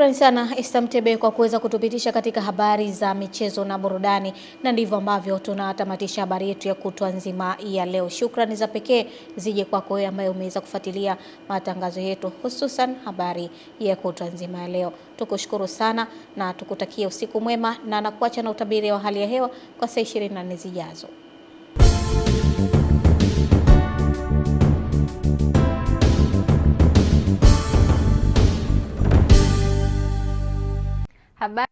Shukrani sana Esther Mtebe kwa kuweza kutupitisha katika habari za michezo na burudani, na ndivyo ambavyo tunatamatisha habari yetu ya kutwa nzima ya leo. Shukrani za pekee zije kwako wewe ambaye umeweza kufuatilia matangazo yetu, hususan habari ya kutwa nzima ya leo. Tukushukuru sana na tukutakie usiku mwema, na nakuacha na utabiri wa hali ya hewa kwa saa 24 zijazo. Habari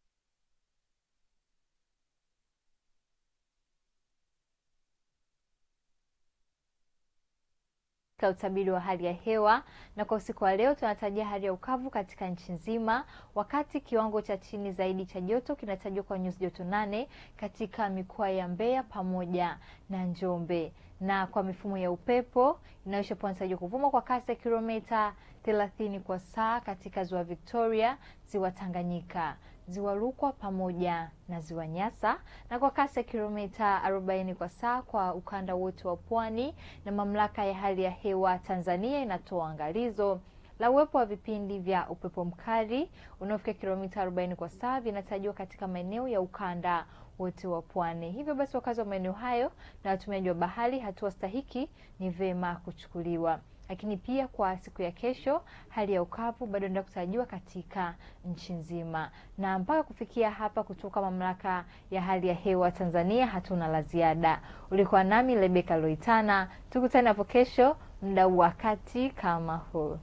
katika utabiri wa hali ya hewa, na kwa usiku wa leo tunatarajia hali ya ukavu katika nchi nzima, wakati kiwango cha chini zaidi cha joto kinatajwa kwa nyuzi joto 8 katika mikoa ya Mbeya pamoja na Njombe. Na kwa mifumo ya upepo inaonyesha inatarajiwa kuvuma kwa kasi ya kilomita 30 kwa saa katika ziwa Victoria, ziwa Tanganyika, ziwa Rukwa pamoja na ziwa Nyasa, na kwa kasi ya kilomita 40 kwa saa kwa ukanda wote wa pwani. Na mamlaka ya hali ya hewa Tanzania inatoa angalizo la uwepo wa vipindi vya upepo mkali unaofikia kilomita 40 kwa saa vinatarajiwa katika maeneo ya ukanda wote wa pwani. Hivyo basi, wakazi wa maeneo hayo na watumiaji wa bahari, hatua stahiki ni vema kuchukuliwa. Lakini pia kwa siku ya kesho, hali ya ukavu bado inaendelea kutarajiwa katika nchi nzima. Na mpaka kufikia hapa, kutoka mamlaka ya hali ya hewa Tanzania hatuna la ziada. Ulikuwa nami Rebecca Loitana, tukutane hapo kesho muda wakati kama huu.